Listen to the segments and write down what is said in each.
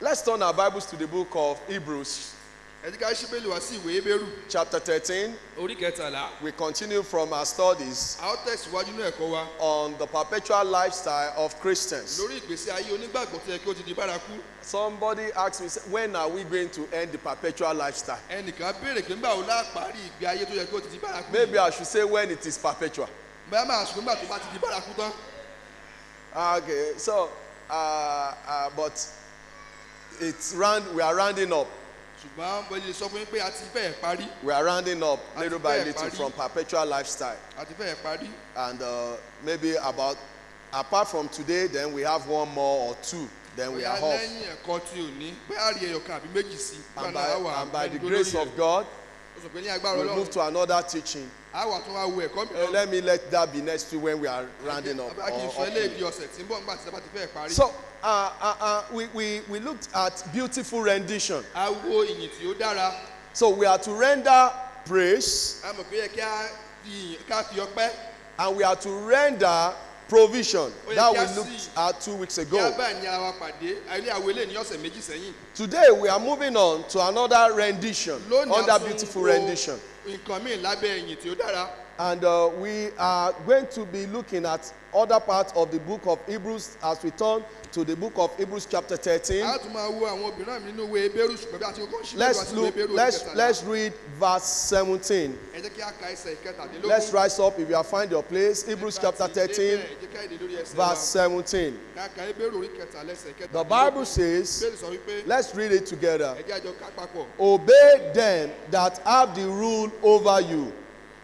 Let's turn our Bibles to the book of Hebrews, chapter 13. We continue from our studies on the perpetual lifestyle of Christians. Somebody asked me, when are we going to end the perpetual lifestyle? Maybe I should say when it is perpetual. Okay, so, but we are rounding up. We are rounding up little by little from perpetual lifestyle. And maybe apart from today, then we have one more or two. Then we are off. And by the grace of God, we'll move to another teaching. Let that be next week when we are rounding up. So, we looked at beautiful rendition. So we are to render praise, and we are to render provision. That we looked at 2 weeks ago. Today we are moving on to another rendition, under beautiful rendition. And we are going to be looking at other parts of the book of Hebrews as we turn to the book of Hebrews chapter 13. Let's read verse 17. Let's rise up if you have found your place. Hebrews chapter 13, verse 17. The Bible says, let's read it together. Obey them that have the rule over you,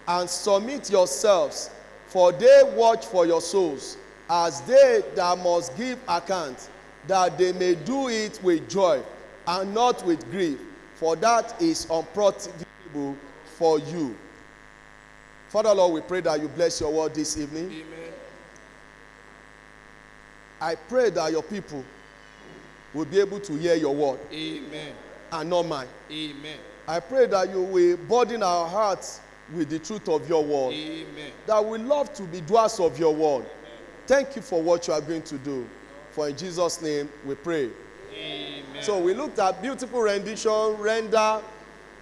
and submit yourselves, for they watch for your souls, as they that must give account, that they may do it with joy, and not with grief, for that is unprofitable for you. Father Lord, we pray that you bless your word this evening. Amen. I pray that your people will be able to hear your word. Amen. And not mine. Amen. I pray that you will burden our hearts with the truth of your word. Amen. That we love to be doers of your word. Amen. Thank you for what you are going to do. For in Jesus' name we pray. Amen. So we looked at beautiful rendition, render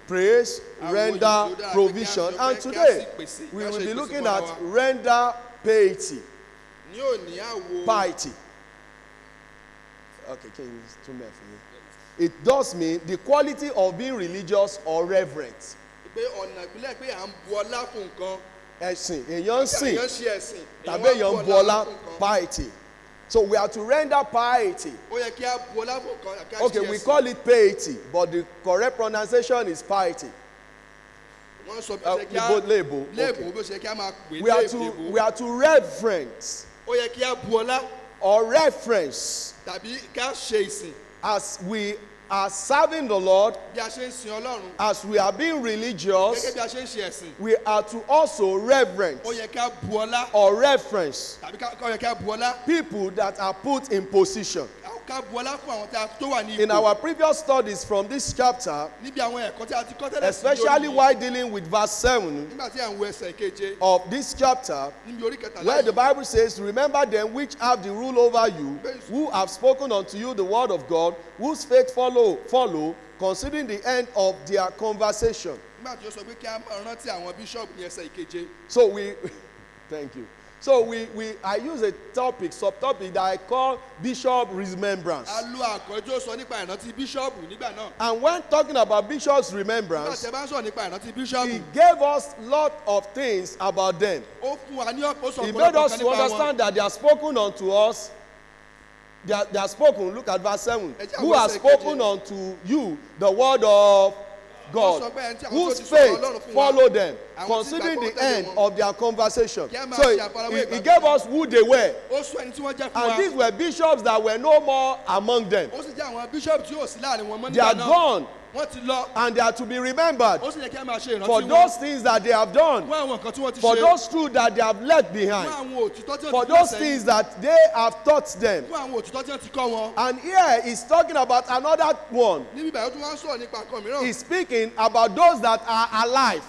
praise, render provision. And today we will be looking at render piety. Piety. Okay, can you turn that for me? It does mean the quality of being religious or reverent. Ẹ̀sìn èèyàn sìn tàbí èèyàn bọ́lá piety. So we are to render piety. Okay, we call it piety, but the correct pronunciation is piety. Okay. We are to reverence or reference as we are serving the Lord, as we are being religious, we are to also reverence or reference people that are put in position. In our previous studies from this chapter, especially while dealing with verse 7 of this chapter, where the Bible says, remember them which have the rule over you, who have spoken unto you the word of God, whose faith follow, considering the end of their conversation. So thank you. So I use a subtopic that I call Bishop Remembrance. And when talking about Bishop's Remembrance, he gave us a lot of things about them. He made us to understand that they are spoken unto us. They are spoken, look at verse 7. Who has spoken unto you the word of God, whose faith follow them, considering the end of their conversation. So he gave us who they were. And these were bishops that were no more among them. They are gone. And they are to be remembered for those things that they have done, for those truths that they have left behind, for those things that they have taught them. And here he's talking about another one. He's speaking about those that are alive.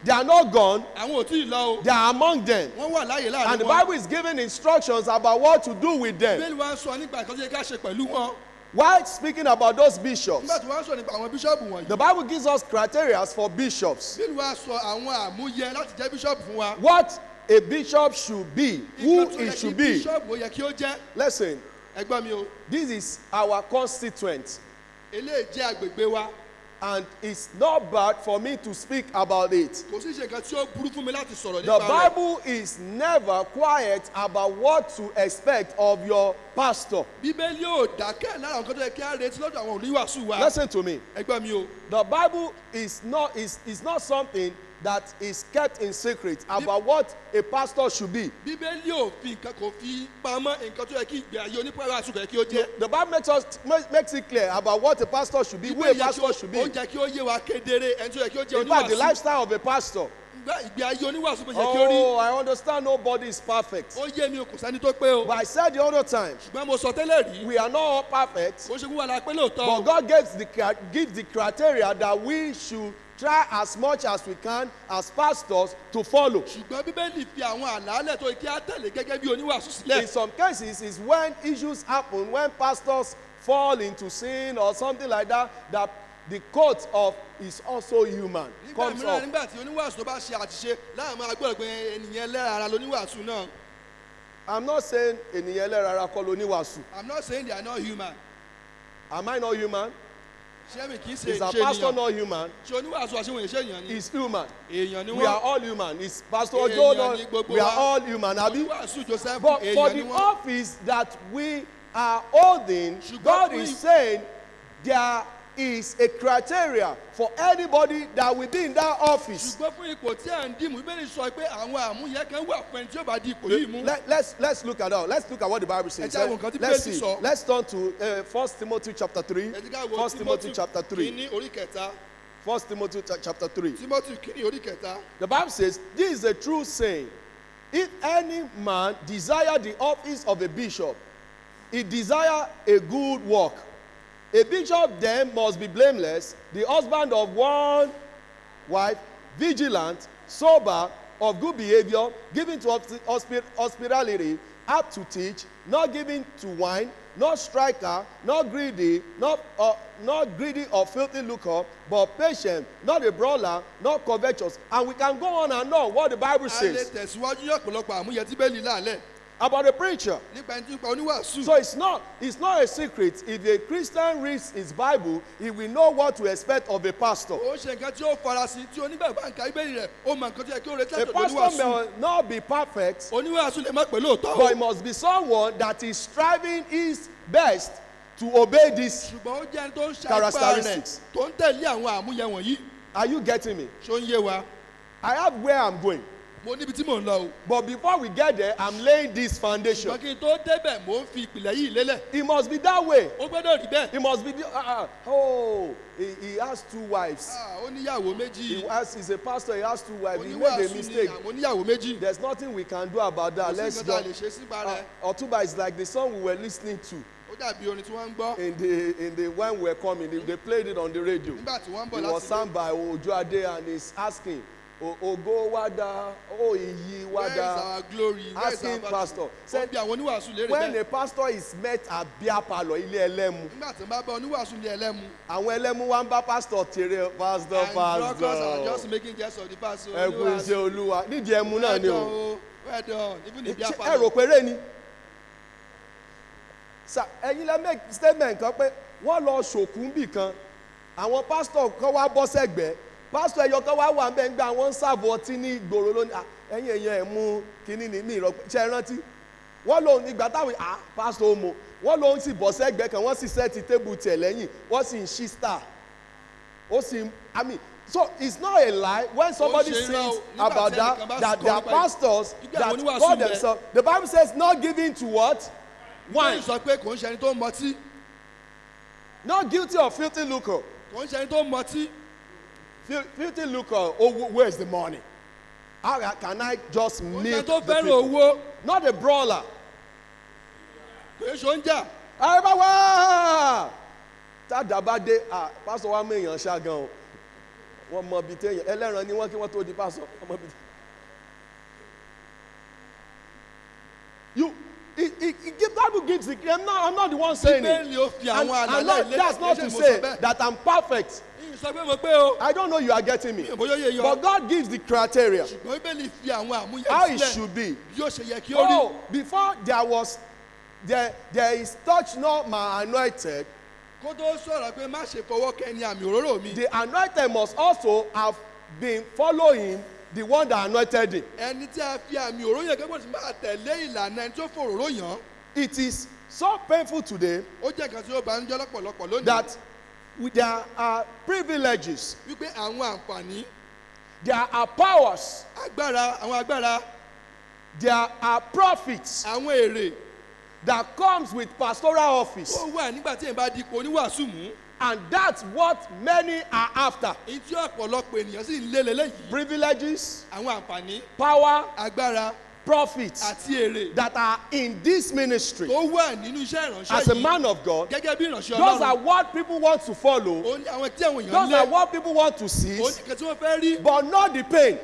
They are not gone. They are among them. And the Bible is giving instructions about what to do with them. While speaking about those bishops, the Bible gives us criteria for bishops. What a bishop should be, who it should be. Listen, this is our constituent. And it's not bad for me to speak about it. The Bible is never quiet about what to expect of your pastor. Listen to me. The Bible is not something that is kept in secret about what a pastor should be. The Bible makes it clear about what a pastor should be, who a pastor should be. In fact, the lifestyle of a pastor. Oh, I understand nobody is perfect. But I said the other time, we are not all perfect. But God gives the criteria that we should try as much as we can as pastors to follow. In some cases, it's when issues happen, when pastors fall into sin or something like that, that the court of is also human comes up. I'm not saying I'm not saying they are not human. Am I not human? Is our pastor not human? He's human. We are all human. Is Pastor Jordan? We are all human. But for the office that we are holding, God is saying there is a criteria for anybody that will be in that office. Let's look at that. Let's look at what the Bible says. Let's see. Let's turn to 1 Timothy chapter 3. 1 Timothy chapter 3. 1 Timothy chapter 3. The Bible says, this is a true saying. If any man desire the office of a bishop, he desire a good work. A bishop then must be blameless, the husband of one wife, vigilant, sober, of good behavior, given to hospitality, apt to teach, not given to wine, not striker, not greedy, not greedy or filthy lucre, but patient, not a brawler, not covetous. And we can go on and on what the Bible says about a preacher. So it's not a secret. If a Christian reads his Bible, he will know what to expect of a pastor. A pastor may not be perfect, but he must be someone that is striving his best to obey these characteristics. Are you getting me? I have where I'm going. But before we get there, I'm laying this foundation. It must be that way. It must be. He has two wives. He's a pastor. He has two wives. He made a mistake. There's nothing we can do about that. Let's go. Otuba is like the song we were listening to. In the when we were coming, they played it on the radio. It was sung by Ojuade, and he's asking, Ogo wada, Iyi wada. Where is our glory? Where is asking our pastor. Said, when a pastor is met at Bia Palo, Ile Elemu. Àwọn ẹlẹ́mu wá ń bá pastor tere, pastor. And brokers are just making jest of the pastor. Ẹ̀kú iṣẹ́ Olúwa. Nídìí ẹmu náà ni o. Well done. Even if Bia Palo. Ẹ rò péré ni. Ẹ̀yin lẹ make statement kan pé wọ́n lọ ṣòkú bì kan. Àwọn pastor kan wá bọ́ sẹ́gbẹ̀ẹ́. Pastor ẹyọ kan wá wà ńbẹ̀ ńgbà wọ́n ń sáàbù ọtí ní ìgboro lónìí. Ẹ̀yin èèyàn ẹ̀ mú kínní ní ìrọ̀ ṣe rántí. Wọ́n lòun ìgbà táwọn pastor ó mọ̀. Wọ́n lòun sì bọ́ sẹ́gbẹ̀ẹ́ kan wọ́n sì sẹ́ẹ̀tì tébù tiẹ̀ lẹ́yìn wọ́n sì ń ṣí star. So it's not a lie when somebody says about that there are pastors that call themselves. The Bible says not giving to what? Wine. Not guilty of filthy lucre. Filthy lucre. Where is the money? How can I just milk the people? Not a brawler. Tádàbádé pastor wa mẹ́yàn ṣágan o. wọ́n mọ ibi téèyàn ẹlẹ́ran ni wọ́n kí wọ́n tó di pásọ. The Bible gives the. I'm not the one saying it. And that's not to say that I'm perfect. I don't know you are getting me. But God gives the criteria. How it should be. Oh, before there is touch not my anointed. The anointed must also have been following the one that anointed him. It is so painful today that there are privileges, there are powers, there are profits that comes with pastoral office. And that's what many are after. Privileges, power, profits that are in this ministry. As a man of God, those are what people want to follow. Those are what people want to see, but not the pain.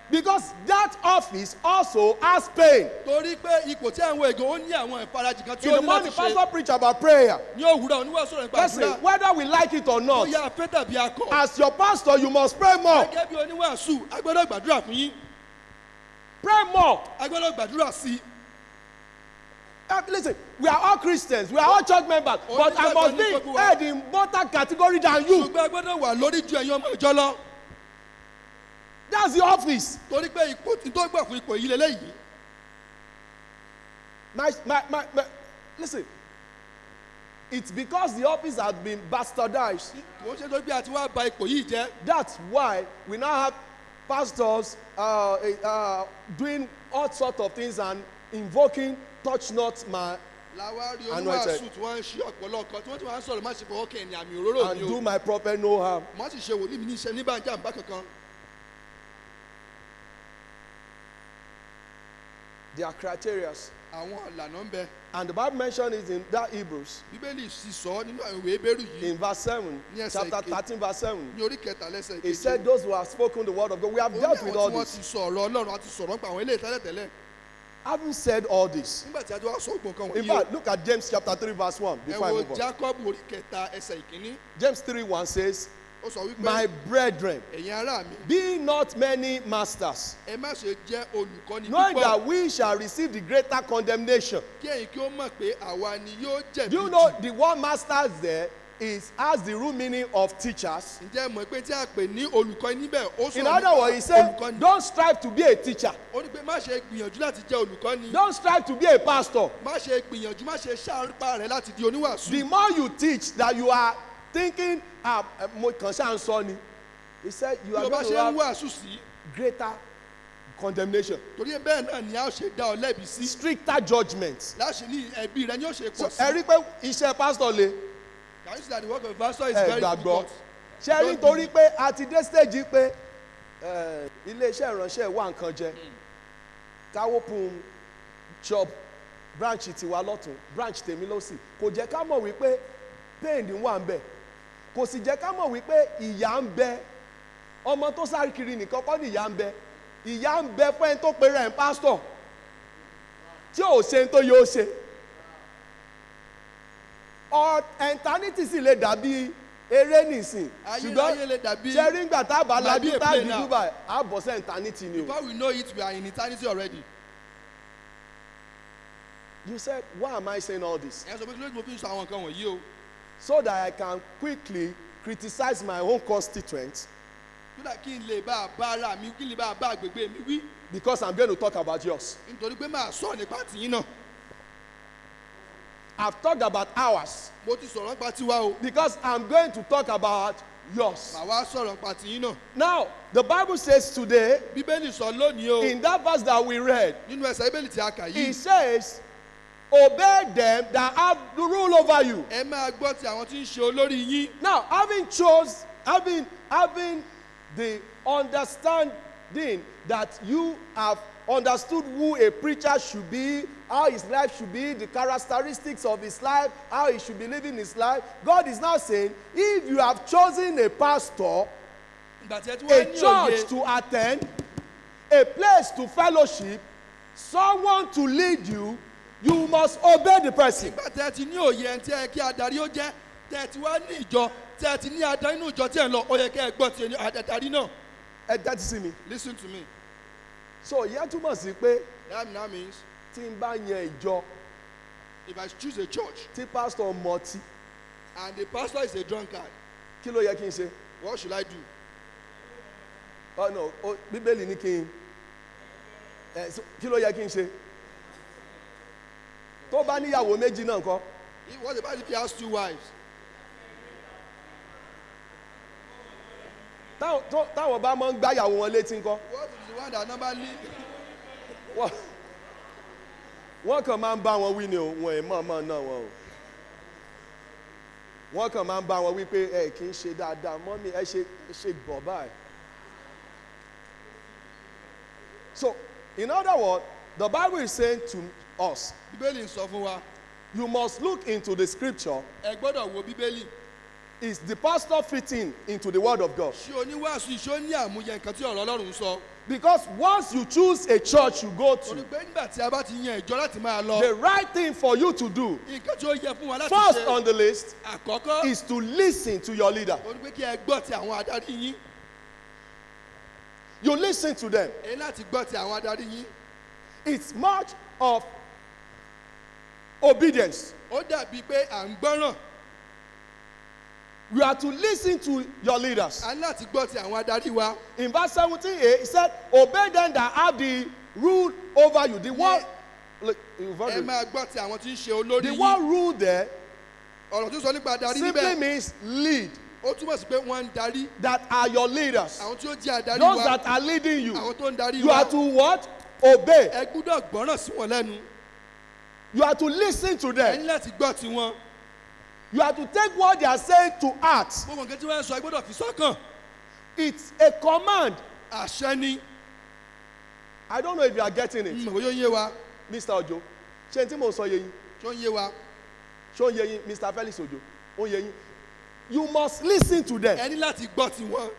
Because that office also has pain. In the morning, pastor preach about prayer. Listen, whether we like it or not, as your pastor, you must pray more. Pray more. Listen, we are all Christians, we are all church members, but I must be held in better category than you. That's the office. Listen, it's because the office has been bastardized. That's why we now have pastors doing all sorts of things and invoking touch not my anointed. And do my prophet no harm. There are criteria. And the Bible mentioned it in that Hebrews. In verse 7, chapter 13, verse 7. It said those who have spoken the word of God. We have dealt with all this. Having said all this, in fact, look at James chapter 3, verse 1. Before I move on. James 3:1 says, my brethren, be not many masters, knowing that we shall receive the greater condemnation. Do you know the word masters there has the root meaning of teachers? In other words, he said, don't strive to be a teacher. Don't strive to be a pastor. The more you teach, that you are thinking, he said, you are going to have greater condemnation, stricter judgment. So, Eric, iṣẹ́ pastor le. Can you see that the work of a pastor is very difficult? Ṣé rí torí pé a ti dé stage pé ilé-iṣẹ́ ìránṣẹ́ wà nǹkan jẹ, ká open shop branch tiwa lọ́tún, branch tèmi lósì, kò jẹ́ ká mọ̀ wípé pain wà ń bẹ̀. Kò sì jẹ́ ká mọ̀ wípé ìyà ń bẹ. Ọmọ tó sáré kiri nìkan kọ́ ni ìyà ń bẹ. Ìyà ń bẹ fún ẹni tó pe rẹ̀ ń pásítọ̀ tí ò ṣe tó yóò ṣe. Eternity sì lè dàbí eré nìsín. Ṣùgbọ́n ṣẹ́rí ńgbà tá a bá lajú tá a di Dubai, a bọ̀ sí eternity ni o. Before we know it, we are in eternity already. You said, why am I saying all this? So that I can quickly criticize my own constituents. Because I'm going to talk about yours. I've talked about ours. Because I'm going to talk about yours. Now, the Bible says today, in that verse that we read, it says, obey them that have the rule over you. Now, having the that you have understood who a preacher should be, how his life should be, the characteristics of his life, how he should be living his life. God is now saying, if you have chosen a pastor, a church to attend, a place to fellowship, someone to lead you, you must obey the person. That is me. Listen to me. So ìyẹn túmọ̀ sí pé That now means tí n bá yan ìjọ if I choose a church tí pastor mọtí, and the pastor is a drunkard, kí ló yẹ kí n ṣe? what should I do? Oh no, Bíbélì ní kí n kí ló yẹ kí n ṣe? Tó bá níyàwó méjì náà ńkọ́? What about if he has 2 wives? Táwọn bá máa ń gbáyàwó wọn létí ńkọ́? What is the one that normally? Wọ́n kàn máa ń bá wọn wí ni o, wọn ẹ̀ mọ̀ náà wọn o. Wọ́n kàn máa ń bá wọn wí pé ẹ kì í ṣe dáadáa, mọ́mí ẹ ṣe gbọ̀ báyìí. So, in other words, the Bible is saying to us, Bíbélì ń sọ fún wa. You must look into the scripture. Ẹ gbọ́dọ̀ wo Bíbélì. Is the pastor fitting into the word of God? Ṣé oníwàásù ìṣó ní àmúyẹ nǹkan tí ọ̀rọ̀ Ọlọ́run sọ? Because once you choose a church you go to, Onígbé nígbà tí a bá ti yan ìjọ láti máa lọ. the right thing for you to do, Nǹkan tí ó yẹ fún wa láti first ṣe. on the list, Àkọ́kọ́. is to listen to your leader. Onígbé kí ẹ gbọ́ ti àwọn adarí yín. You listen to them. Ẹ láti gbọ́ ti àwọn adarí yín. It's much of obedience. Ó dàbí pé à ń gbọ́ràn. You are to listen to your leaders. A ní láti gbọ́ ti àwọn adarí wa. In verse 17a, he said, obey them that have the rule over you. The one, look, Ẹ máa gbọ́ ti àwọn tí ń ṣe olórí the yín. one rule there Ọ̀rọ̀ tó sọ nípa adarí simply níbẹ̀. means lead. Ó túmọ̀ sí pé wọ́n ń darí. That are your leaders. Àwọn tí ó jẹ́ adarí Those wa. that are leading you. Àwọn tó ń darí You wa. are to what? Obey. Ẹ gbúdọ̀ gbọ́ràn sí wọn lẹ́nu. You are to listen to Ẹ them. ní láti gbọ́ ti wọn. You are to take what they are saying to heart. Gbogbo nǹkan tí wọ́n ń sọ ẹ gbọ́dọ̀ fi sọ́kàn. It's a command. Àṣẹ ni. I don't know if you are getting it. Mọ̀ yóò yé wa. Mr. Ojo, ṣé n tí mo sọ yé yín? Tó ń yé wa. Ṣó ń yé yín? Mr. Felix Ojo, ó ń yé yín? You must listen to them. Ẹ ní láti gbọ́ ti wọn.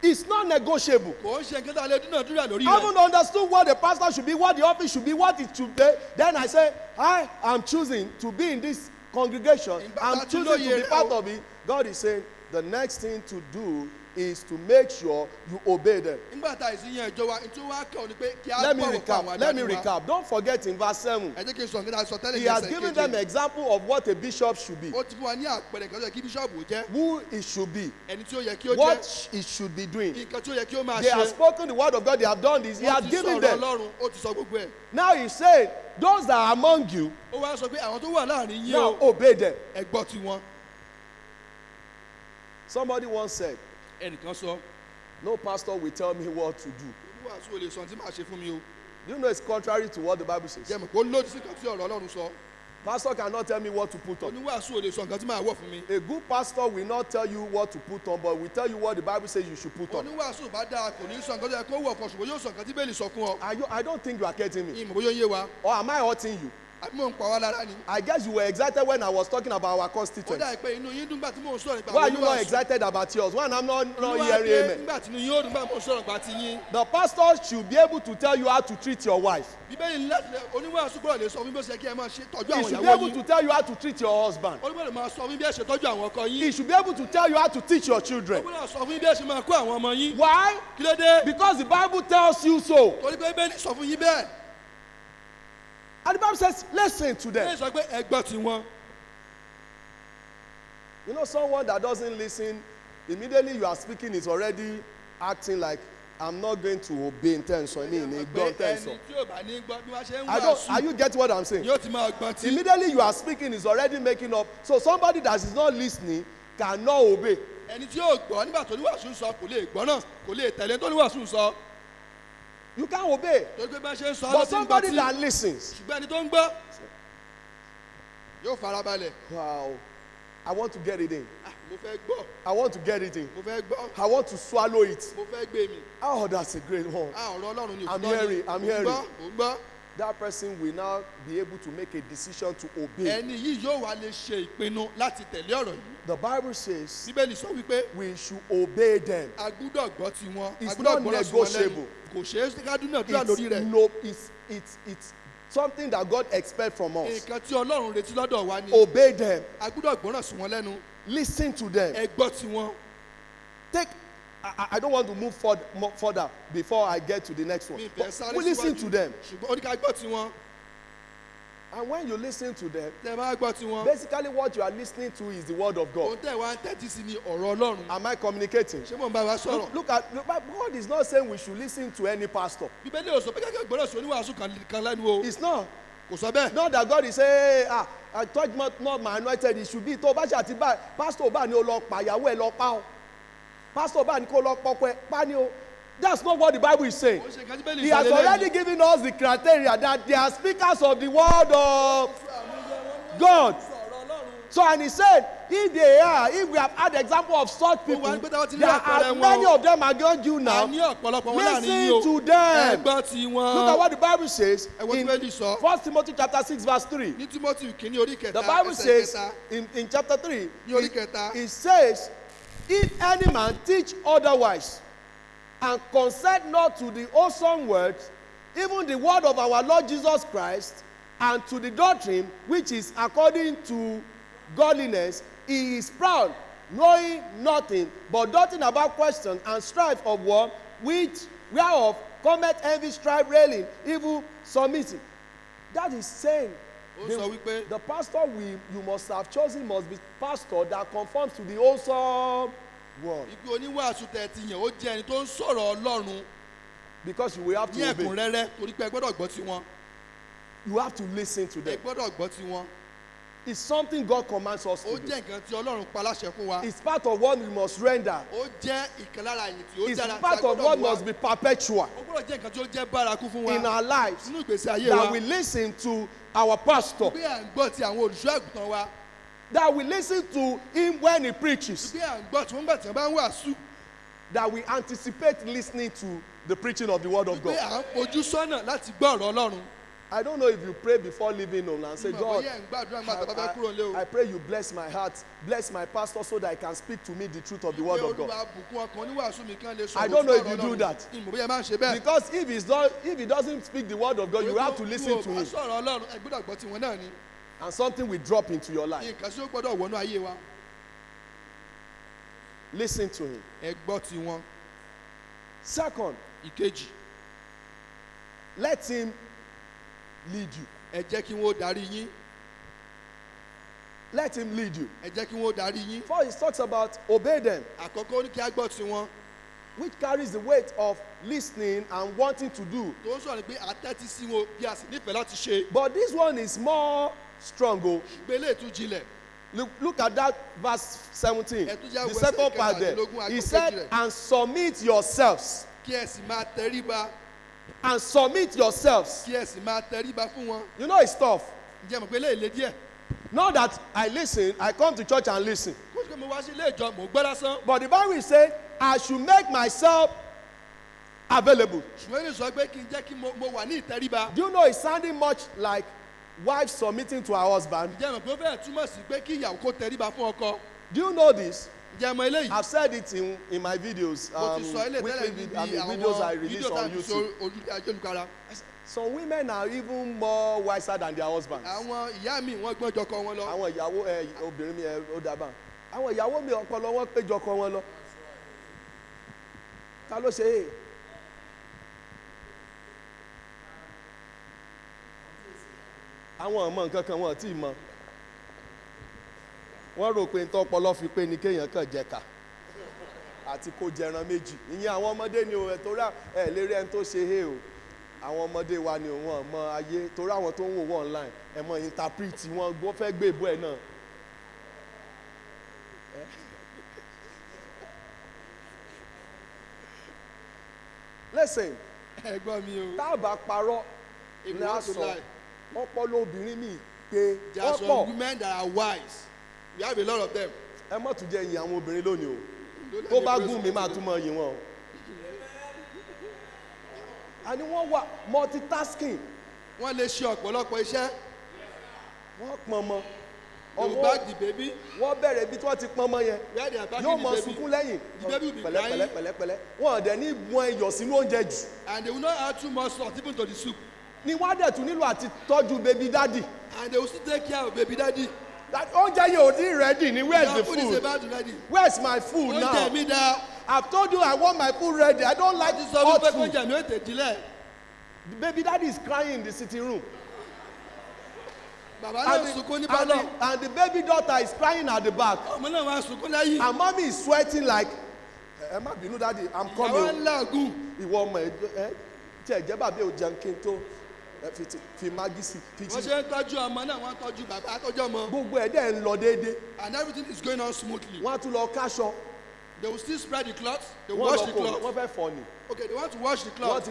It's not negotiable. Kò ń ṣe nǹkan tí a lè dúnàdúrà lórí I rẹ̀. haven't understood what the pastor should be, what the office should be, what it should be. Then I say, I am choosing to be in this congregation. I'm choosing to be part of it. God is saying, the next thing to do is to make sure you obey them. Nígbà tá àìsí yan ìjọ wa, nítorí wá kàn ní pé kí á Let me bọ̀wọ̀ fún àwọn recap. Let me adarí wa. recap. Don't forget in verse 7. Ẹ jẹ́ kí n sọ nǹkan tí a sọ tẹ́lẹ̀ He has given them an example of what a bishop should be, Ó ti fún wa ní àpẹẹrẹ nǹkan tó yẹ kí bíṣọ̀bù jẹ́. who it should be, Ẹni tí ó yẹ kí ó jẹ́. what he should be doing. Nǹkan tí ó yẹ kí ó máa They have ṣe. spoken the word of God, they have done this. He has Wọ́n ti given sọ̀rọ̀ them. Ọlọ́run, ó ti sọ gbogbo ẹ̀. Now he said, those that are among you, Ó wá sọ pé àwọn tó wà láàrin yín now o, obey them. ẹ gbọ́ ti wọn. Somebody once said, Ẹnìkan sọ, no pastor will tell me what to do. Olúwàásù ò lè sọ ohun tí màá ṣe fún mi o. Do you know it's contrary to what the Bible says? Jẹ́ mọ̀ pé ó lòdì sí nǹkan tí ọ̀rọ̀ Ọlọ́run sọ. Pastor cannot tell me what to put on. Oníwàásù ò lè sọ nǹkan tí màá wọ̀ fún mi. A good pastor will not tell you what to put on, but will tell you what the Bible says you should put on. Oníwàásù bá dáa kò ní sọ nǹkan tó yẹ kó wọ̀ kan ṣùgbọ́n yóò sọ nǹkan tí Bíbélì sọ fún ọ. I don't think you are getting me. Ìmọ̀ bóyá ó yé wa. Or am I hurting you? Àbí mò ń pa wá lára ni. I guess you were excited when I was talking about our Ó constituents. dà pé inú yín dùn gbà tí mò ń sọ̀rọ̀ nípa Why are you not Oníwàásù. excited about yours? When I'm not Olúwa hearing dé amen. nígbà tí inú yín ó dùn gbà mò ń sọ̀rọ̀ nípa ti yín. The pastor should be able to tell you how to treat your wife. Bíbélì ní láti oníwàásù gbọ́dọ̀ lè sọ fún bí ó ṣe kí ẹ máa ṣe tọ́jú He àwọn should be ìyàwó able yín. to tell you how to treat your husband. Ó gbọ́dọ̀ máa sọ fún bí ẹ ṣe tọ́jú àwọn ọkọ He yín. should be able to tell you how to teach your Ó children. gbọ́dọ̀ sọ fún bí ẹ ṣe máa kó àwọn ọmọ yín. Why? Kí ló dé? Because the Bible tells you so. Torí pé Bíbélì sọ fún yín bẹ́ẹ̀. And the Bible says, listen to Bíbélì them. sọ pé ẹ gbọ́ ti wọn. You know, someone that doesn't listen, immediately you are speaking is already acting like, I'm not going to obey intentionally. Pé ẹni tí ò bá ní gbọ́ bí wọ́n ṣe ń Are wàásù you getting what I'm saying? yóò ti máa gbọ́n tí. Immediately you are speaking is already making up. So somebody that is not listening cannot obey. Ẹni tí yóò gbọ́ nígbà tó níwàásù ń sọ kò lè gbọ́ náà kò lè tẹ̀lé tó níwàásù ń sọ. You can't obey. Torí pé bá ṣe ń sọ But ló ti ń gbọ́ somebody tí. that listens, Ṣùgbọ́n ẹni tó ń gbọ́ yóò farabalẹ̀. wow, I want to get it in. Mo fẹ́ gbọ́. I want to get it in. Mo fẹ́ gbọ́. I want to swallow it. Mo fẹ́ gbé mi. Oh, that's a great one. Ọ̀rọ̀ Ọlọ́run ni I'm hearing. Mo gbọ́. That person will now be able to make a decision to obey. Ẹni yìí yóò wá lè ṣe ìpinnu láti tẹ̀lé ọ̀rọ̀ yìí. The Bible says Bíbélì sọ wípé we should obey them. a gbúdọ̀ gbọ́ tiwọn. It's not negotiable. Kò ṣeé ká dúnàdúrà lórí rẹ̀. No, it's something that God expects from us. Nǹkan tí Ọlọ́run retí lọ́dọ̀ wa ni. Obey them. A gbúdọ̀ gbọ́ràn sí wọn lẹ́nu. Listen to them. Ẹ gbọ́ tiwọn. I don't want to move further before I get to the next one. We listen to them. Ṣùgbọ́n ó ní ká gbọ́ tiwọn. And when you listen to them, tẹ́ bá gbọ́ tiwọn. basically what you are listening to is the word of God. Ohun tẹ́ wá ń tẹ́tí sí ni ọ̀rọ̀ Ọlọ́run. Am I communicating? Ṣé mo ń bá wa sọ̀rọ̀? Look, God is not saying we should listen to any pastor. Bíbélì ò sọ pé kẹ́kẹ́ gbọ́dọ̀ sí oníwàásù kan lẹ́nu o. It's not. Kò sọ bẹ́ẹ̀. Not that God is saying, I touch not my anointed, it should be. Tó bá ṣe àti bá pastor bá ní o lọ pa ìyàwó ẹ̀ lọ pa o. Pastor bá ní kó lọ pọpọ ẹ̀ pa ni o. That's not what the Bible is saying. He has already given us the criteria that they are speakers of the word of God. So, and he said, if we have had example of such people, there are many of them against you now. Listen to them. Look at what the Bible says in 1 Timothy chapter 6 verse 3. The Bible says in chapter 3, it says, if any man teach otherwise, and consent not to the wholesome words, even the word of our Lord Jesus Christ, and to the doctrine which is according to godliness, he is proud, knowing nothing, but doting about questions and strife of war, whereof cometh envy, strife, railing, evil, submitting. That is saying, the pastor you must have chosen must be pastor that conforms to the wholesome word. Because you will have to obey. You have to listen to them. It's something God commands us to do. It's part of what we must render. It's part of what must be perpetual in our lives. That we listen to our pastor. That we listen to him when he preaches. That we anticipate listening to the preaching of the word of God. I don't know if you pray before leaving home and say, God, I pray you bless my heart, bless my pastor so that he can speak to me the truth of the word of God. I don't know if you do that. Because if he doesn't speak the word of God, you have to listen to him. And something will drop into your life. Listen to him. Second, let him lead you. Let him lead you. First, he talks about obey them, which carries the weight of listening and wanting to do. But this one is more strong. Look at that verse 17. The second part there. He said, and submit yourselves. And submit yourselves. You know it's tough. Not that I listen, I come to church and listen. But the Bible is saying, I should make myself available. Do you know it's sounding much like wife submitting to her husband? Do you know this? I've said it in my videos, videos I release on YouTube. Some women are even more wiser than their husbands. Àwọn ìyàwó obìnrin mi ó dábàá. Àwọn ìyàwó mi ọpọlọ wọn pé jọkọ wọn lọ. Ta ló ṣe é? Àwọn ọmọ nǹkan kan wọn tí ì mọ. Wọ́n rò pé ntọ́ ọpọlọ fi pé ní kéèyàn kàn jẹ̀ka àti kó jẹran méjì. Ìyẹn àwọn ọmọdé ni o torí lérí ẹni tó ṣe é o. Àwọn ọmọdé wa ni wọ́n mọ ayé torí àwọn tó ń wò wọ́n online ẹ̀ mọ interpret wọn gbọ́ fẹ́ gbé ìbú ẹ̀ náà. Listen, tá a bá parọ́ ní àsọ ọpọlọ obìnrin mi pé there are some women that are wise. We have a lot of them. ẹ mọ̀ tún jẹ́ ìyìn àwọn obìnrin lónìí o. Tó bá gùn mi máa tún mọ yìn wọn o. Àní wọ́n wà multitasking. Wọ́n lè ṣe ọ̀pọ̀lọpọ̀ iṣẹ́. Wọ́n pọn mọ́. You bag the baby. Wọ́n bẹ̀rẹ̀ ibi tí wọ́n ti pọn mọ́ yẹn. Where they are bagging yóò the mọ baby. sunkún lẹ́yìn. The baby will be crying. Pẹ̀lẹ́pẹ̀lẹ́. Wọ́n dẹ̀ ní bùn iyọ̀ sínú oúnjẹ jù. And they will not add too much salt even to the soup. Ni wọ́n dẹ̀ tún nílò àti tọ́jú baby daddy. And they will still take care of baby daddy. That oúnjẹ yẹn ò ní ready ni where's the food is food? about to ready. Where's my food now? Oúnjẹ mi dá. I've told you I want my food ready. I don't like hot food. Oúnjẹ mi ò tètè dílẹ̀. The baby daddy is crying in the sitting room. Bàbá náà sunkún ní pálọ̀. And the baby daughter is crying at the back. Ọmọ náà wá sunkún lẹ́yìn. And mommy is sweating like, ẹ má bínú daddy, I'm coming. Ìyàwó ńláàgùn. Ìwọ ọmọ ẹ tí ẹ jẹ́ bàbá ò jẹun kí n tó fi magi sí. Wọ́n ṣe ń tọ́jú ọmọ náà, wọ́n tọ́jú bàbá, tọ́jú ọmọ. Gbogbo ẹ̀ dẹ̀ ń lọ déédéé. And everything is going on smoothly. Wọ́n á tún lọ káṣọ. They will still spread the cloth. They will wash the cloth. Wọ́n fẹ́ fọ ni. Okay, they want to wash the cloth.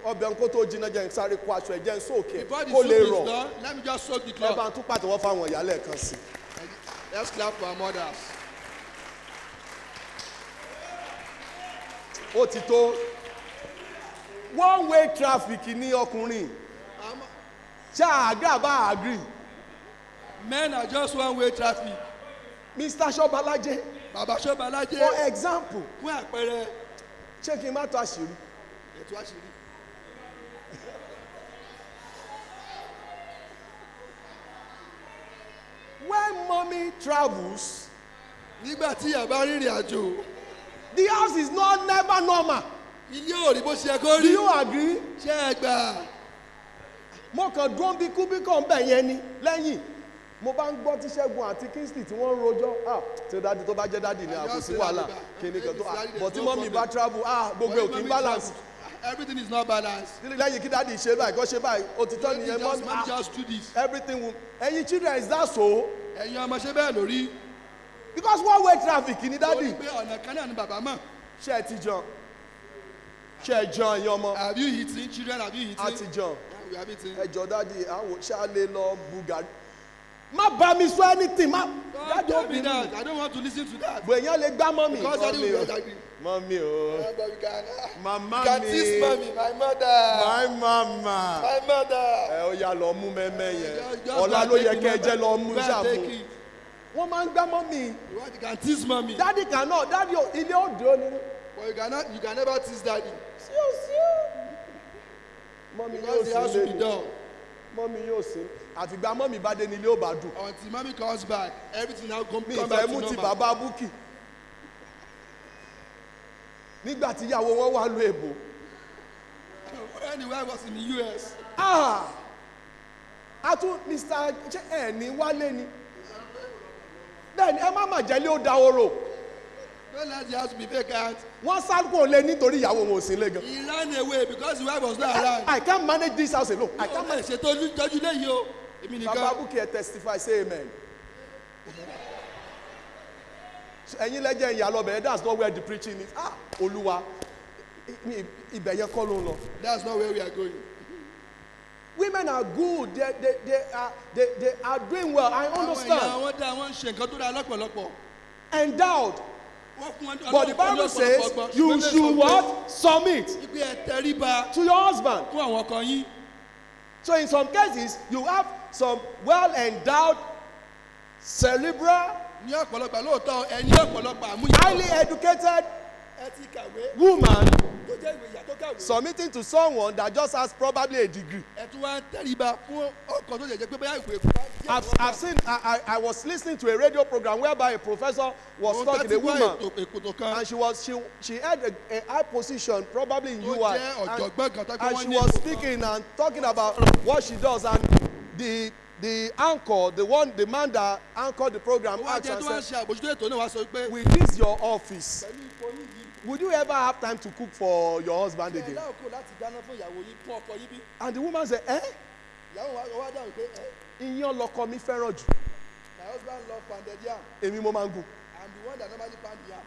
Ọbẹ̀ nǹkó tó jiná jẹ́ sáré kó aṣọ ẹ̀ jẹ́ sóòkè Before the kó soup lè is rọ̀. done, let me just soak the Ẹ cloth. bá ń tún pàtẹ́wọ́ fáwọn ìyá lẹ́ẹ̀kan sí. Let's clap for our mothers. Ó ti tó one way traffic ní ọkùnrin. Ṣé àgbà bá agree? Men are just one way traffic. Mr. Ṣọ́balájé. Bàbá Ṣọ́balájé. For example. Fún àpẹẹrẹ. Ṣé kí n má tó àṣírí? Ètò àṣírí. When mommy travels. Nígbà tí ìyá bá rìnrìn àjò. The house is not never normal. Ilé ò rí bó ṣe kó rí. Do you agree? Ṣé ẹ gbà? Mo kàn dúró bí kúbíkọ̀ ń bẹ̀ yẹn ni lẹ́yìn. Mo bá ń gbọ́ tí Ṣẹ́gun àti Kingsley tí wọ́n ń rojọ́. Ṣé dádì tó bá jẹ́ dádì ni àkó sí wàhálà kíní kan tó. But tí mọ́mí bá travel, gbogbo ò kí ń balance. Everything is not balanced. Lẹ́yìn kí dádì ṣe báyìí, kó ṣe báyìí, ó ti tán nìyẹn mọ́mí. Just do this. Everything will. Ẹ̀yin children, is that so? Ẹ̀yin ọmọ ṣe bẹ́ẹ̀ lórí. Because one way traffic ni dádì. Ó ní pé ọ̀nà kan náà ni bàbá mọ̀. Ṣé ẹ ti jẹun? Ṣé ẹ jẹun ẹ̀yin ọmọ? Have you eaten? Children, have you eaten? A ti jẹun. We have eaten. Ẹ jọ dádì, ṣá lè lọ Bugari. Má bá mi sọ anything, má. Don't tell me that. I don't want to listen to that. Bò èèyàn lè gbá mọ́mì. Because daddy will get angry. Mọ́mì o. Màmá mi. Can tease mommy, my mother. My mama. My mother. Ẹ ó yá lọ mú mẹ́mẹ́ yẹn. Ọ̀la ló yẹ kẹ́ ẹ jẹ́ lọ mú ṣàmù. Wọ́n máa ń gbá mọ́mì. You can tease mommy. Daddy cannot. Daddy ilé òde ni. But you can never tease daddy. Mọ́mì Because the house will be sí done. mọ́mì yóò sí. Àfìgbà mọ́mì bá dé ní ilé ò bá dùn. Until mommy comes back, everything now come Mi back ìfẹ́ to mú ti normal. bàbá Búkì. Nígbà tí ìyàwó wọn wá lu èbò. When the wife was in the US. A tún Mr. ṣé ẹ̀ ní wálé ni. Bẹ́ẹ̀ni ẹ má mà jẹ́lé ó dahoro. Don't let the house be vacant. Wọ́n sálùkò lé nítorí ìyàwó wọn ò sí lé gan. He ran away because the wife was not around. I can't manage this house alone. I can't manage. Ṣe tọ́jú léyìí o. Èmi nìkan. Bàbá Búkì ẹ testify say amen. Ẹ̀yin lẹ́jẹ̀ ìyá lọ bẹ̀rẹ̀ that's not where the preaching is. Olúwa ibẹ̀ yẹn kọ́ ló ń lọ. That's not where we are going. Women are good. They are doing well. I understand. Àwọn dá wọn ṣe nǹkan tó dáa lọ́pọ̀lọpọ̀. Endowed. But the Bible says you should what? Submit Ibi ẹ tẹríba to your husband. fún àwọn ọkọ yín. So in some cases, you have some well-endowed, cerebral, Ní ọ̀pọ̀lọpọ̀ lóòótọ́ ẹ ní ọ̀pọ̀lọpọ̀ àmúyẹ. highly educated Ẹ ti kàwé. woman Tó jẹ́ ìwé ìyá tó kàwé. submitting to someone that just has probably a degree. Ẹ tún wá ń tẹríba fún ọkọ tó jẹ́ pé bóyá ìwé I've seen, I was listening to a radio program whereby a professor was talking, a woman, and she had a high position, probably in UI, and she was speaking and talking about what she does, and the anchor, the man that anchored the program, asked and said, with this your office, would you ever have time to cook for your husband again? And the woman said, Iyán lọkọ mi fẹ́ràn jù. My husband love pounded yam. Èmi mo máa ń gùn. I'm the one that normally pound yam.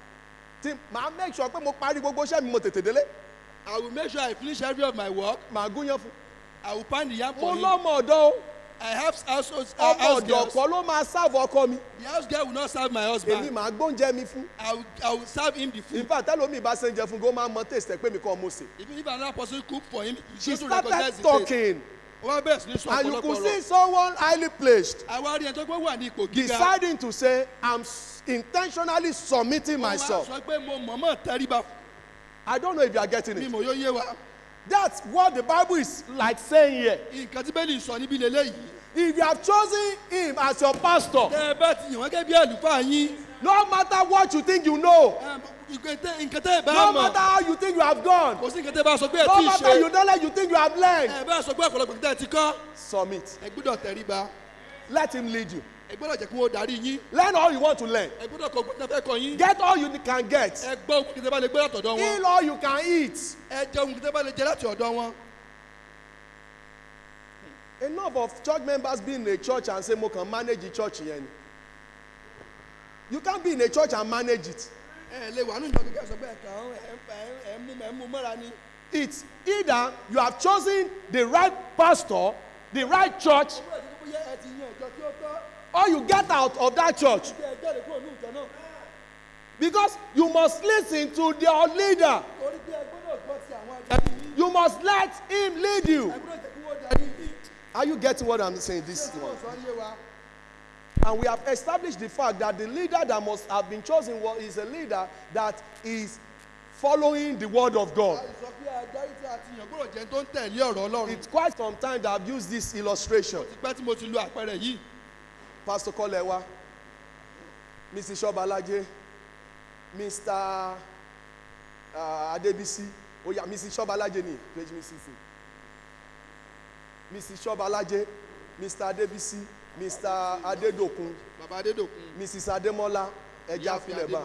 Tí màá make sure pé mo parí gbogbo iṣẹ́ mi mo tètè délé. I will make sure I finish every of my work. Màá gún yán fún. I will pound the yam Mo for him. lọ́mọ ọ̀dọ́ o. I have house girls. ọmọ ọ̀dọ̀ kan ló máa serve ọkọ mi. The house girl will not serve my husband. èmi màá gbóúnjẹ mi fún. I will serve him the food. in fact tẹ́lómi bá ṣe ń jẹ fún kó máa mọ taste ẹ̀ pé mi kọ́ mo sè. If another person cook for him, she started talking. And you could see someone highly placed deciding deciding to say, I'm intentionally submitting myself. I don't know if you are getting it. That's what the Bible is like saying here. If you have chosen him as your pastor, no matter what you think you know, no matter how you think you have gone, no matter you don't like you think you have learned, submit. Let him lead you. Learn all you want to learn. Get all you can get. Eat all you can eat. Enough of church members being in a church and say, "Mo can manage the church here." You can't be in a church and manage it. It's either you have chosen the right pastor, the right church, or you get out of that church. Because you must listen to your leader. You must let him lead you. Are you getting what I'm saying this morning? And we have established the fact that the leader that must have been chosen is a leader that is following the word of God. It's quite some time that I've used this illustration. Pastor Kolewa, Mrs. Shobalaje, Mr. Adebisi. Oh yeah, Mrs. Shobalaje ni, page Mrs. Mrs. Shobalaje, Mr. Adebisi, Mr. Adedokun, Mrs. Ademola, Eja Fileba,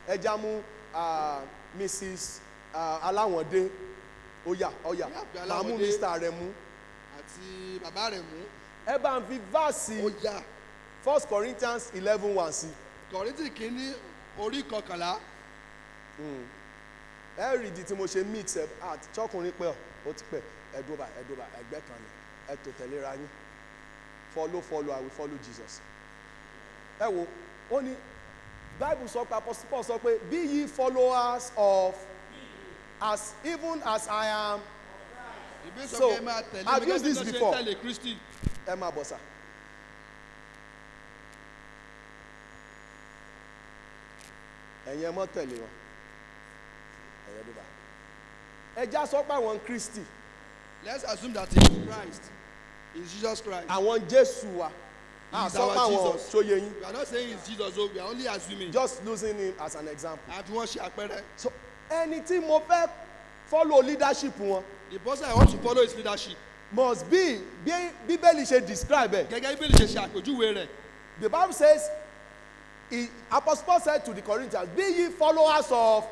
Ejamu, Mrs. Alawande, oh yeah, Mamu Mr. Aremu, àti bàbá Aremu. Eba and Vivasi. Oh yeah. 1 Corinthians 11:1 sí. Kọ̀ríntì kìíní orí kọkànlá. Ẹ rí ìdí tí mo ṣe mix ẹ̀ àti ṣọ́kùnrin pẹ́ ó ti pẹ́ ẹ̀dọ́bà ẹgbẹ́ kan ni ẹ tó tẹ̀léra yín. Follow, I will follow Jesus. Ẹ wo, ó ní Bible sọ pé Apostle Paul sọ pé be ye followers of as even as I am. So, I've used this before. Ẹ máa bọ̀ sá. Ẹ̀yin ẹ mọ́ tẹ̀lé wọn. Ẹ̀yẹ́ dúbà. Ẹ já sọ pé àwọn Kristi. Let's assume that he is Christ. Is Jesus Christ. Àwọn Jésù wa. He's our Jesus. Sóye yín. We are not saying it's Jesus, so we are only assuming. Just using him as an example. Àfi wọ́n ṣe àpẹẹrẹ. So ẹni tí mo fẹ́ follow leadership wọn. The person I want to follow his leadership. Must be bí Bíbélì ṣe describe ẹ̀. Gẹ́gẹ́ Bíbélì ṣe ṣe àpèjúwe rẹ̀. The Bible says, Apostle Paul said to the Corinthians, be ye followers of.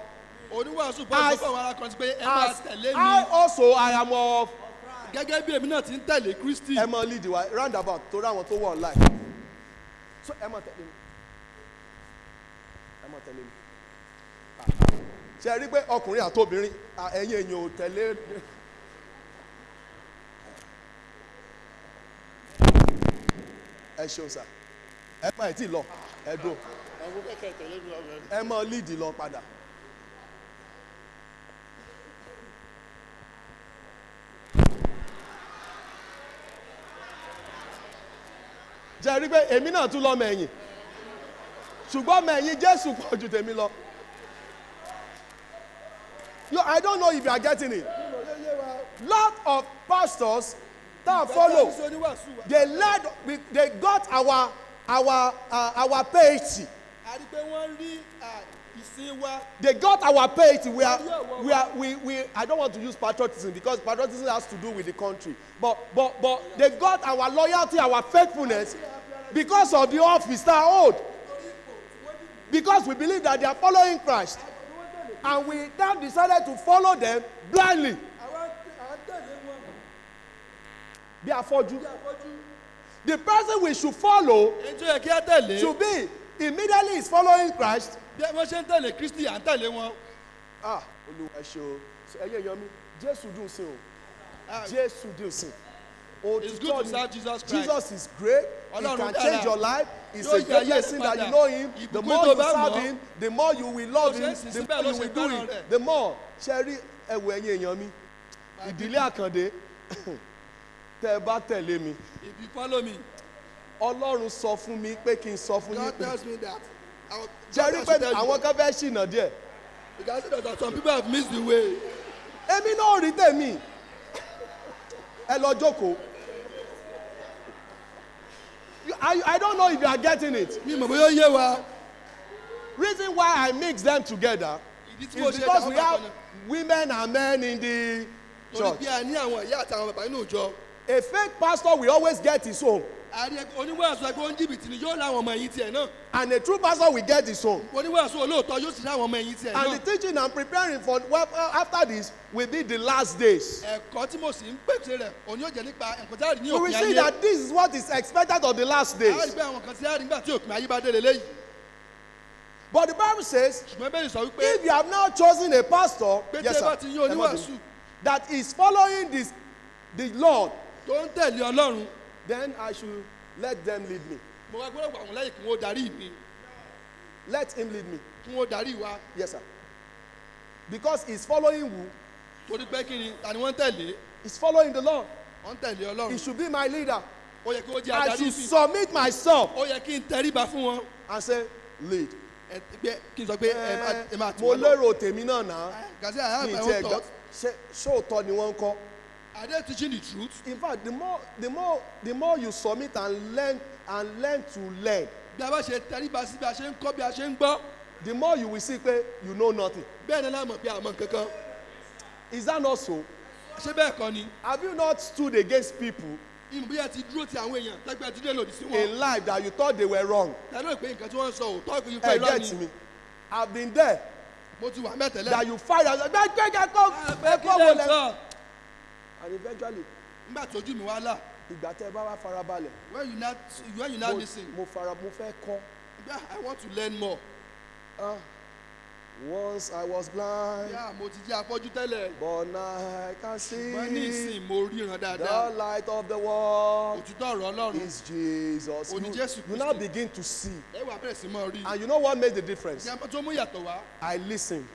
Oníwàásù Paul sọ fún àwọn ará kan pé ẹ máa tẹ̀lé mi. I also I am of. Gẹ́gẹ́ bí èmi náà ti ń tẹ̀lé Kristi. Ẹ máa lead wa roundabout torí àwọn tó wọ̀ online. So ẹ máa tẹ̀lé mi. Ẹ máa tẹ̀lé mi. Ṣé ẹ rí pé ọkùnrin àtobìnrin ẹ̀yin èèyàn ò tẹ̀lé. Ẹ ṣeun sá. Ẹ máa ẹ̀ tí lọ. Ẹ dúró. Ẹ máa lead lọ padà. Jẹ́ rí pé èmi náà tún lọ mẹ̀yìn ṣùgbọ́n mẹ̀yìn Jésù pọ̀ ju tèmi lọ. I don't know if you are getting it. Lot of pastors that follow, they got our piety. They got our piety. I don't want to use patriotism because patriotism has to do with the country. But they got our loyalty, our faithfulness because of the office they hold. Because we believe that they are following Christ. And we now decided to follow them blindly. They are for you. The person we should follow should be immediately is following Christ. Olúwa ṣe o ẹyẹ yan mi Jésù dùn sí o Jésù dùn sí It's good to serve Jesus Christ. Jesus is great. He can change your life. It's a great blessing that you know him. The more you serve him, the more you will love him, the more you will do it. The more. Sherry, ẹ̀wọ̀ ẹ̀yin èèyàn mi. Ìdílé Akande. Tẹ́ ẹ bá tẹ̀lé mi. If you follow me. Ọlọ́run sọ fún mi pé kí n sọ fún yín God tells me that. Sherry pé àwọn kan fẹ́ ṣìnà díẹ̀. Because some people have missed the way. Èmi náà rí tèmi. Ẹ lọ jókòó. I don't know if you are getting it. Mi mọ̀ bóyá ó yé wa. Reason why I mix them together is because we have women and men in the church. Torí bí a ní àwọn ìyá àtàwọn bàbá nínú ìjọ. A fake pastor will always get his own. Oníwàásù ẹgbẹ́ oníjìbìtì ni yóò láwọn ọmọ ẹ̀yìn tiẹ̀ náà. And a true pastor will get his own. Oníwàásù olóòótọ́ yóò sì láwọn ọmọ ẹ̀yìn tiẹ̀ náà. And the teaching I'm preparing for after this will be the last days. Ẹ̀kọ́ tí mo sì ń pèsè rẹ̀ òní yóò jẹ́ nípa ẹ̀kọ́ tí a rí ní You will òpin ayé. see that this is what is expected of the last days. A rí pé àwọn kan tí a rí nígbà tí òpin ayé bá dé lélẹ́yìí. But the Bible says, ṣùgbọ́n bẹ́ẹ̀ ni sọ wípé if you have now chosen a pastor, pété yes, bá ti yín oníwàásù that is following the Lord, tó ń tẹ̀lé Ọlọ́run. then I should let them lead me. Mo wá gbọ́dọ̀ gbà wọ́n lẹ́yìn kí wọ́n darí mi. Let him lead me. Kí wọ́n darí wa. Yes, sir. Because he's following who? Torí pé kí ni ta ni wọ́n ń tẹ̀lé? He's following the Lord. Wọ́n ń tẹ̀lé Ọlọ́run. He should be my leader. Ó yẹ kí wọ́n jẹ́ I adarí should sí. submit myself Ó yẹ kí n tẹríba fún wọn. and say, lead. Kí n sọ pé ẹ máa tì Mo wọ́n lọ. lérò tèmi náà náà. Gàzí I have Mi my ti own ẹ̀ gbọ́. thoughts. Ṣé òótọ́ ni wọ́n ń kọ́? Are they teaching the truth? In fact, the more you submit and learn to learn, Bí a bá ṣe tẹríba sí bí a ṣe ń kọ́ bí a ṣe ń gbọ́. the more you will see pé you know nothing. Bẹ́ẹ̀ ni láàmú bí a mọ̀ kankan. Is that not so? Ṣé bẹ́ẹ̀ kọ́ ni? Have you not stood against people Ìmọ̀ bí a ti dúró ti àwọn èèyàn tẹ́gbẹ́ ti dé lòdì sí wọn. in life that you thought they were wrong? Ta ló rò pé nǹkan tí wọ́n ń sọ òótọ́ kì í fẹ́ Hey, irọ́ get ni? me. I've been there. Mo ti wà mẹ́tẹ̀lẹ́. That you fight and say, Pé kí go lè sọ? and eventually, Nígbà tójú mi wá là. ìgbà tẹ́ ẹ bá wá farabalẹ̀. When you now listen. Mo fẹ́ kọ́. I want to learn more. Once I was blind, Mo ti jẹ́ afọ́jú tẹ́lẹ̀. but now I can Wọ́n ní see. ìsìn mo ríran The dáadáa. light of the world Òtítọ́ ọ̀rọ̀ Ọlọ́run. is Jesus. Òní Jésù You now begin to see. Ẹ wà bẹ̀rẹ̀ sí mọ́ rí. And you know what made the difference? Ìyá tó mú yàtọ̀ wá. I listen.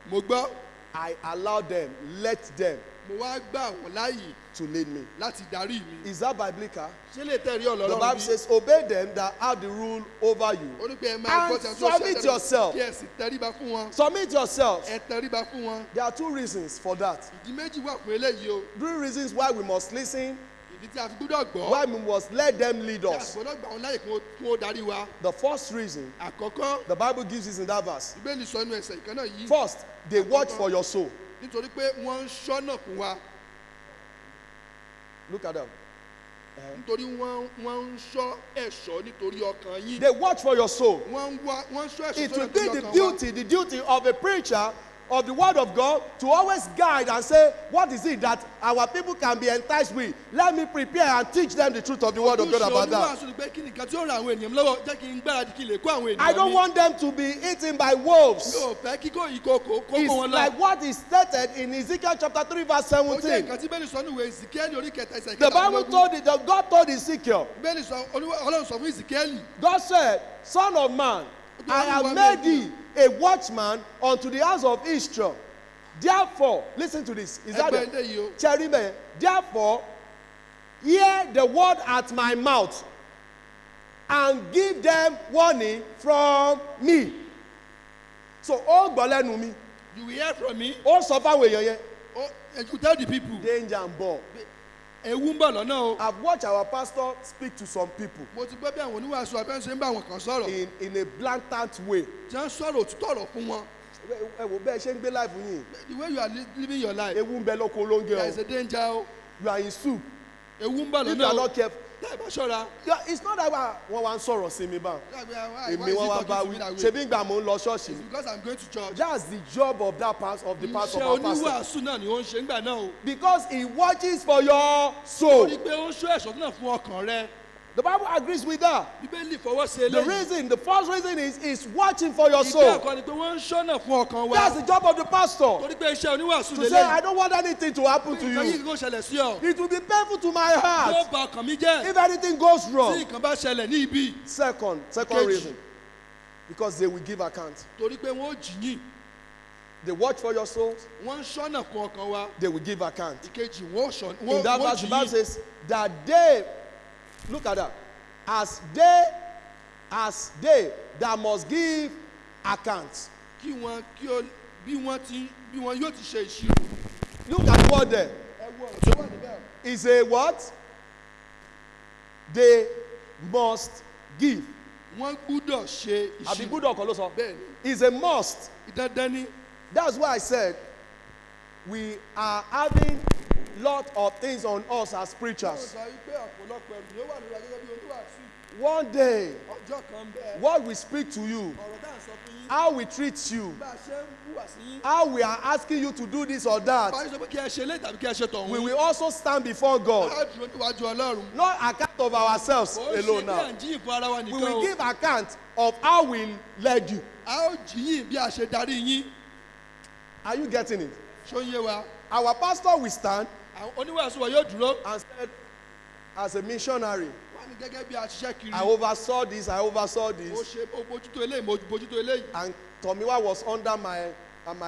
Mo gbọ́. I allow them, let them Mo wá gbà wọ́n láàyè to lead me. láti darí mi. Is that biblical? Ṣé lè tẹ̀rí The Ọlọ́run Bible bí? says, obey them that have the rule over you. Ó ní pé ẹ máa gbọ́ And tí a tó ṣe submit yourself. Kí ẹ sì tẹríba fún wọn. Submit yourselves. Ẹ tẹríba fún wọn. There are two reasons for that. Ìdí méjì wà fún eléyìí o. 3 reasons why we must listen, Ìdí tí a fi gbọ́dọ̀ gbọ́. why we must let them lead Tí a us. gbọ́dọ̀ gbà wọ́n láàyè kí wọ́n darí wa. The first reason, Àkọ́kọ́, the Bible gives us in that verse. Bíbélì sọ inú ẹsẹ̀ ìkan náà yìí. First, they watch for your soul. Nítorí pé wọ́n ń ṣọ́nà fún wa. Look at them. Nítorí wọ́n ń ṣọ́ ẹ̀ṣọ́ nítorí ọkàn yín. They watch for your soul. Wọ́n ń ṣọ́ ẹ̀ṣọ́ It will nítorí be ọkàn wa. the duty of a preacher of the word of God to always guide and say, what is it that our people can be enticed with? Let me prepare and teach them the truth of the word of God about that. Ojúṣe oníwàásù ni pé kí nìkan tí ó ran àwọn ènìyàn lọ́wọ́ jẹ́ kí n gbáradì kí n lè kó àwọn ènìyàn mi. I don't want them to be eaten by wolves. Mi ò fẹ́ kíkó ìkòkò kó It's wọn lọ. like what is stated in Ezekiel chapter 3 verse Ó jẹ́ 17. nǹkan tí Bẹ́ẹ̀ni sọ níwèé Ezekiel orí kẹta ẹsẹ̀ The Bible kẹtàlélógún. told it, God told Ezekiel, Bẹ́ẹ̀ni sọ Ọlọ́run sọ fún Ezekiel. God said, Son of man, I have made thee a watchman unto the house of Israel. Therefore, listen to this. Is that Ẹgbẹ́ ilé yìí o. Cherry man. Therefore, hear the word at my mouth and give them warning from me. So, ó gbọ́ lẹ́nu mi. You will hear from me. Ó sọ fáwọn èèyàn yẹn. Oh, and you tell the people. Danger and ball. Ewu ń bọ̀ lọ́nà o. I've watched our pastor speak to some people Mo ti gbọ́ bí àwọn oníwàásù abẹ́ńsẹ̀ ń bá àwọn kan sọ̀rọ̀. in a blatant way. Tí wọ́n sọ̀rọ̀ òtítọ́ ọ̀rọ̀ fún wọn. Ẹ wò bẹ́ẹ̀ ṣe ń gbé life yín. The way you are living your life. Ewu ń bẹ lóko olóńgẹ There is o. a danger o. You are in soup. Ewu ń bọ̀ If you lọ́nà are o. not careful. Tá ì bá ṣọ́ra. It's not that wọ́n wá ń sọ̀rọ̀ sí mi báwọn. Why Èmi is he wọ́n wá bá talking to wí. me that way? Ṣebí ìgbà mò ń lọ ṣọ́ọ̀ṣì. It's because I'm going to church. That's the job of that pastor of the pastor Iṣẹ́ of our pastor. oníwàásù náà ni ó ń ṣe ńgbà náà o. Because he watches for your soul. Torí pé ó ń ṣọ́ ẹ̀ṣọ́ náà fún ọkàn rẹ. The Bible agrees with that. The first reason is watching for your soul. That's the job of the pastor. To say, I don't want anything to happen to you. It will be painful to my heart if anything goes wrong. Second reason. Because they will give account. They watch for your souls. They will give account. In that verse, the Bible says that they, look at that, as they that must give account. Look at what there. Is a what? They must give. Is a must. That's why I said we are having lot of things on us as preachers. One day, what we speak to you, how we treat you, how we are asking you to do this or that, we will also stand before God. Not account of ourselves alone now. We will give account of how we led you. Are you getting it? Our pastor will stand and said, as a missionary, I oversaw this. And Tomiwa was under my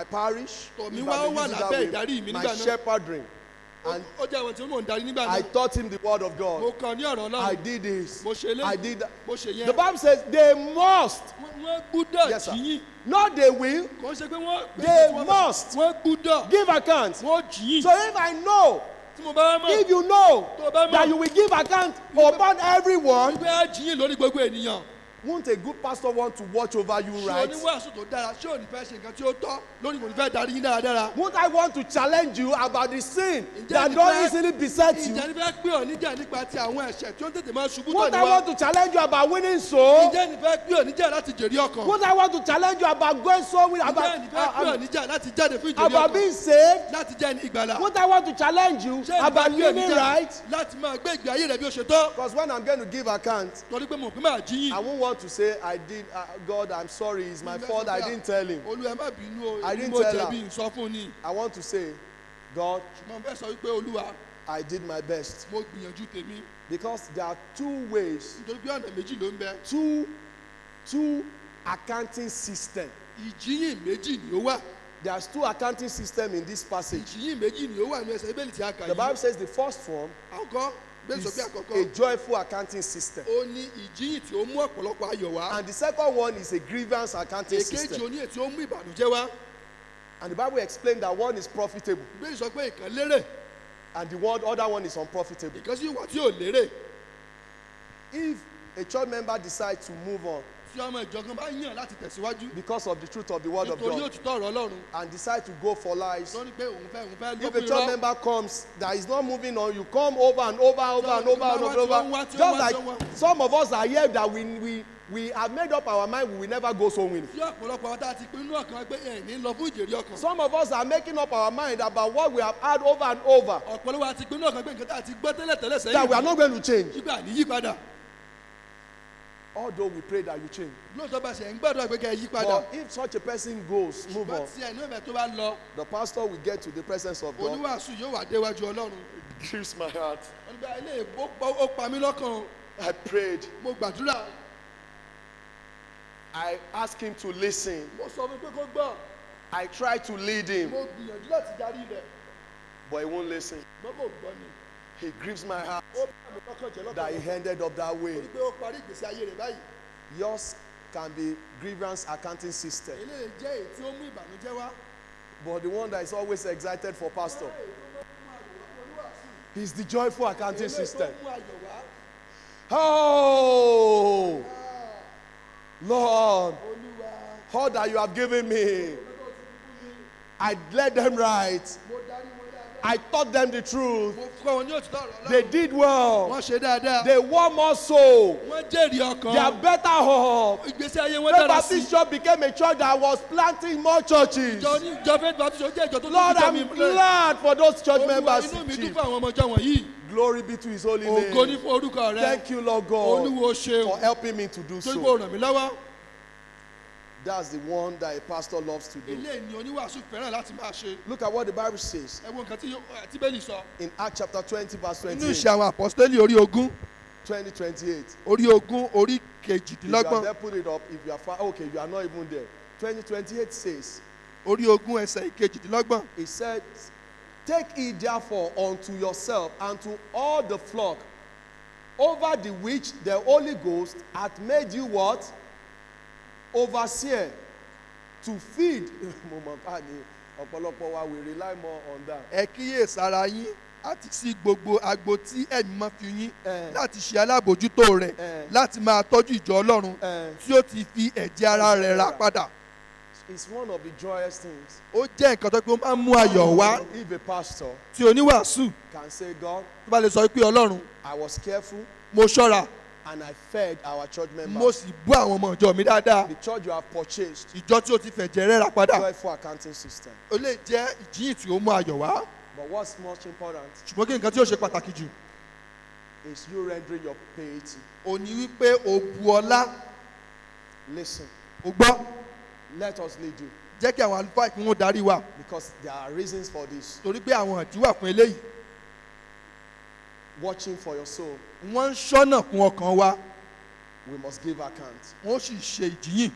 parish, my shepherding. And I taught him the word of God. I did this. I did that. The Bible says they must. Yes, sir. Not they will. They must give account. So if I know, if you know that you will give account upon everyone, won't a good pastor want to watch over you, right? Won't I want to challenge you about the sin that don't easily beset you? Won't I want to challenge you about winning souls? Won't I want to challenge you about going soul with about being saved? Won't I want to challenge you about living right? Because when I'm going to give account, I won't want to say, I did, God, I'm sorry, it's my fault, I didn't tell him. I didn't tell him. I want to say, God, I did my best. Because there are two ways, two accounting systems. There's two accounting systems in this passage. The Bible says the first one is a joyful accounting system. And the second one is a grievance accounting system. And the Bible explained that one is profitable. And the other one is unprofitable. If a church member decides to move on because of the truth of the word of God and decide to go for lies, if a church member comes that is not moving on, you come over and over. Just like some of us are here that we have made up our mind we will never go so winning. Some of us are making up our mind about what we have had over and over that we are not going to change. Although we pray that you change. But if such a person goes, move on, the pastor will get to the presence of God. It grieves my heart. I prayed. I asked him to listen. I tried to lead him. But he won't listen. It grieves my heart that he ended up that way. Yours can be grievance accounting system. But the one that is always excited for pastor is the joyful accounting system. Oh, Lord, all that you have given me, I led them right. I taught them the truth. They did well. They won more soul. They are better off. Baptist Church became a church that was planting more churches. Lord, I'm glad for those church members. Glory be to his holy name. Thank you, Lord God, for helping me to do so. That's the one that a pastor loves to do. Look at what the Bible says. In Acts chapter 20 verse 28. 20:28. If you are there, put it up. If you are far, okay, you are not even there. 20:28 says, it said, take heed therefore unto yourself and to all the flock, over the which the Holy Ghost hath made you what? Overseer, to feed. Ọ̀pọ̀lọpọ̀ wa we rely more on that. Ẹ kíyèsára yín àti sí gbogbo agbo tí ẹ̀mí máa fi yín láti ṣe alábòjútó rẹ̀ láti máa tọ́jú ìjọ Ọlọ́run tí ó ti fi ẹ̀jẹ̀ ara rẹ̀ rà padà. It's one of the joyous things. Ó jẹ́ nǹkan tó pé ó máa ń mú ayọ̀ wá. If a pastor tí oníwàásù can say, God, tó bá lè sọ pé Ọlọ́run, I was careful, mo ṣọ́ra, and I fed our church members. Mo sì bú àwọn ọmọ ìjọ mi dáadáa. The church you have purchased. Ìjọ tí o ti fẹ̀jẹ̀ rẹ̀ rà padà. Joyful accounting system. Ó lè jẹ́ ìjíhìn tí ó mú ayọ̀ wá. But what's most important? Ṣùgbọ́n kí nǹkan tí ó ṣe pàtàkì jù. Is you rendering your piety. Ó ní wípé o bu ọlá. Listen. O gbọ́. Let us lead you. Jẹ́ kí àwọn àlùfáà kí wọ́n darí wa. Because there are reasons for this. Torí pé àwọn ìdí wà fún eléyìí. Watching for your soul. Wọ́n ń ṣọ́nà fún ọkàn wa. We must give account. Wọ́n sì ṣe ìjíhìn.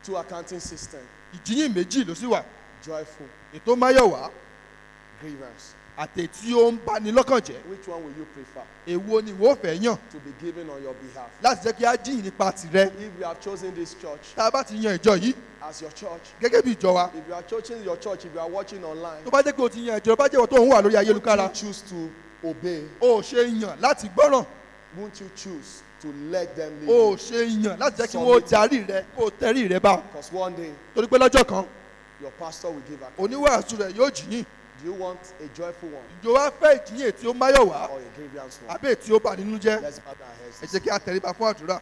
Two accounting system. Ìjíhìn méjì ló sì wà. Joyful. Ètò máyọ̀wá. Grievance. Àti tí ó ń bani lọ́kàn jẹ́. Which one will you prefer? Èwo ni ìwọ fẹ́ yàn? To be given on your behalf. Láti jẹ́ kí á jíhìn nípa tìrẹ. If you have chosen this church. Tá a bá ti yan ìjọ yìí. As your church. Gẹ́gẹ́ bí ìjọ wa. If you are choosing your church, if you are watching online. Tó bá jẹ́ pé o ti yan ìjọ, bá jẹ́ ìwọ tó ń wà lórí ayélujára. Won't you choose to obey? O ṣe yàn láti gbọ́ràn. Won't you choose to let them lead? O ṣe yàn láti jẹ́ kí wọ́n darí rẹ, kó tẹrí rẹ bá. Because one day. Torí pé lọ́jọ́ kan. Your pastor will give account. Oníwàásù rẹ̀ yóò jìyìn. Do you want a joyful one? Ìjọ wa fẹ́ ìjìyìn tí ó máyọ̀ wá. Or a grievance one? Àbí tí ó bà nínú jẹ́. Let's bow our heads. Ẹ jẹ́ kí a tẹríba fún àdúrà.